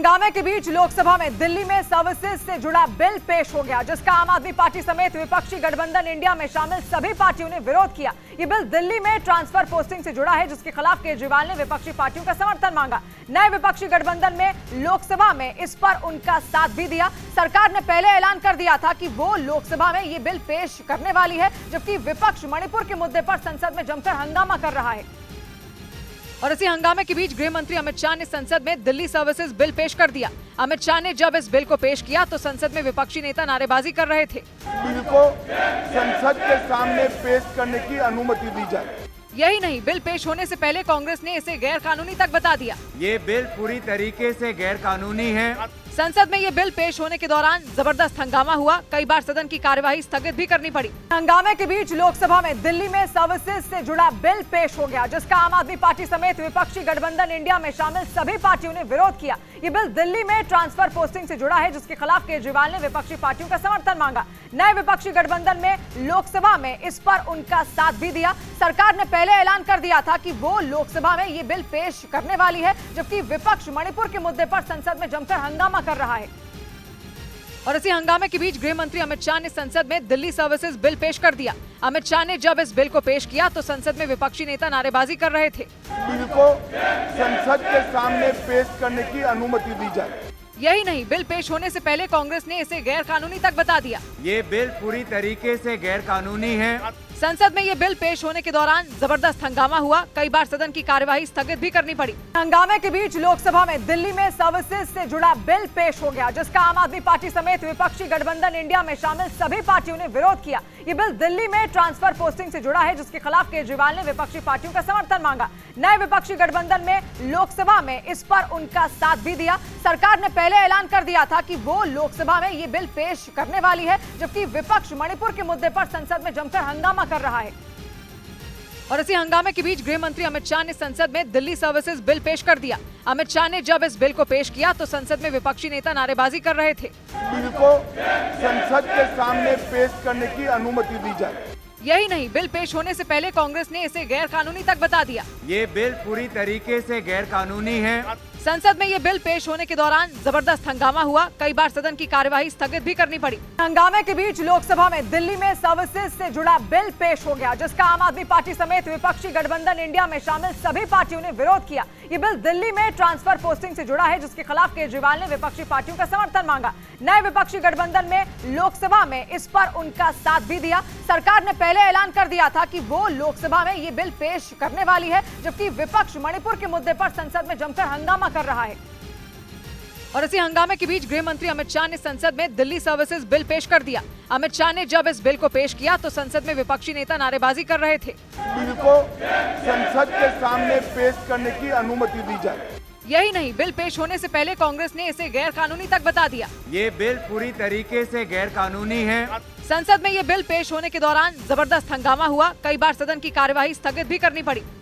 हंगामे के बीच लोकसभा में दिल्ली में सर्विसेज से जुड़ा बिल पेश हो गया, जिसका आम आदमी पार्टी समेत विपक्षी गठबंधन इंडिया में शामिल सभी पार्टियों ने विरोध किया। ये बिल दिल्ली में ट्रांसफर पोस्टिंग से जुड़ा है, जिसके खिलाफ केजरीवाल ने विपक्षी पार्टियों का समर्थन मांगा। नए विपक्षी गठबंधन में लोकसभा में इस पर उनका साथ भी दिया। सरकार ने पहले ऐलान कर दिया था कि वो लोकसभा में ये बिल पेश करने वाली है, जबकि विपक्ष मणिपुर के मुद्दे पर संसद में जमकर हंगामा कर रहा है। और इसी हंगामे के बीच गृह मंत्री अमित शाह ने संसद में दिल्ली सर्विसेज बिल पेश कर दिया। अमित शाह ने जब इस बिल को पेश किया तो संसद में विपक्षी नेता नारेबाजी कर रहे थे। बिल को संसद के सामने पेश करने की अनुमति दी जाए। यही नहीं, बिल पेश होने से पहले कांग्रेस ने इसे गैर कानूनी तक बता दिया। ये बिल पूरी तरीके से गैर कानूनी है। संसद में ये बिल पेश होने के दौरान जबरदस्त हंगामा हुआ। कई बार सदन की कार्यवाही स्थगित भी करनी पड़ी। हंगामे के बीच लोकसभा में दिल्ली में सर्विसेज से जुड़ा बिल पेश हो गया, जिसका आम आदमी पार्टी समेत विपक्षी गठबंधन इंडिया में शामिल सभी पार्टियों ने विरोध किया। ये बिल दिल्ली में ट्रांसफर पोस्टिंग से जुड़ा है, जिसके खिलाफ केजरीवाल ने विपक्षी पार्टियों का समर्थन मांगा। नए विपक्षी गठबंधन में लोकसभा में इस पर उनका साथ भी दिया। सरकार ने पहले ऐलान कर दिया था कि वो लोकसभा में ये बिल पेश करने वाली है, जबकि विपक्ष मणिपुर के मुद्दे पर संसद में जमकर हंगामा कर रहा है। और इसी हंगामे के बीच गृह मंत्री अमित शाह ने संसद में दिल्ली सर्विसेज बिल पेश कर दिया। अमित शाह ने जब इस बिल को पेश किया तो संसद में विपक्षी नेता नारेबाजी कर रहे थे। बिल को संसद के सामने पेश करने की अनुमति दी जाए। यही नहीं, बिल पेश होने से पहले कांग्रेस ने इसे गैर कानूनी तक बता दिया। ये बिल पूरी तरीके से गैर कानूनी है। संसद में ये बिल पेश होने के दौरान जबरदस्त हंगामा हुआ। कई बार सदन की कार्यवाही स्थगित भी करनी पड़ी। हंगामे के बीच लोकसभा में दिल्ली में सर्विसेज से जुड़ा बिल पेश हो गया, जिसका आम आदमी पार्टी समेत विपक्षी गठबंधन इंडिया में शामिल सभी पार्टियों ने विरोध किया। ये बिल दिल्ली में ट्रांसफर पोस्टिंग से जुड़ा है, जिसके खिलाफ केजरीवाल ने विपक्षी पार्टियों का समर्थन मांगा। नए विपक्षी गठबंधन में लोकसभा में इस पर उनका साथ भी दिया। सरकार ने पहले ऐलान कर दिया था कि वो लोकसभा में ये बिल पेश करने वाली है, जबकि विपक्ष मणिपुर के मुद्दे पर संसद में जमकर हंगामा कर रहा है। और इसी हंगामे के बीच गृह मंत्री अमित शाह ने संसद में दिल्ली सर्विसेज बिल पेश कर दिया। अमित शाह ने जब इस बिल को पेश किया तो संसद में विपक्षी नेता नारेबाजी कर रहे थे। बिल को संसद के सामने पेश करने की अनुमति दी जाए। यही नहीं, बिल पेश होने से पहले कांग्रेस ने इसे गैर कानूनी तक बता दिया। ये बिल पूरी तरीके से गैर कानूनी है। संसद में ये बिल पेश होने के दौरान जबरदस्त हंगामा हुआ। कई बार सदन की कार्यवाही स्थगित भी करनी पड़ी। हंगामे के बीच लोकसभा में दिल्ली में सर्विसेज से जुड़ा बिल पेश हो गया, जिसका आम आदमी पार्टी समेत विपक्षी गठबंधन इंडिया में शामिल सभी पार्टियों ने विरोध किया। ये बिल दिल्ली में ट्रांसफर पोस्टिंग से जुड़ा है, जिसके खिलाफ केजरीवाल ने विपक्षी पार्टियों का समर्थन मांगा। नए विपक्षी गठबंधन में लोकसभा में इस पर उनका साथ भी दिया। सरकार ने पहले ऐलान कर दिया था कि वो लोकसभा में ये बिल पेश करने वाली है, जबकि विपक्ष मणिपुर के मुद्दे पर संसद में जमकर हंगामा कर रहा है। और इसी हंगामे के बीच गृह मंत्री अमित शाह ने संसद में दिल्ली सर्विसेज बिल पेश कर दिया। अमित शाह ने जब इस बिल को पेश किया तो संसद में विपक्षी नेता नारेबाजी कर रहे थे। बिल को संसद के सामने पेश करने की अनुमति दी जाए। यही नहीं, बिल पेश होने से पहले कांग्रेस ने इसे गैर कानूनी तक बता दिया। ये बिल पूरी तरीके से गैर कानूनी है। संसद में ये बिल पेश होने के दौरान जबरदस्त हंगामा हुआ। कई बार सदन की कार्यवाही स्थगित भी करनी पड़ी।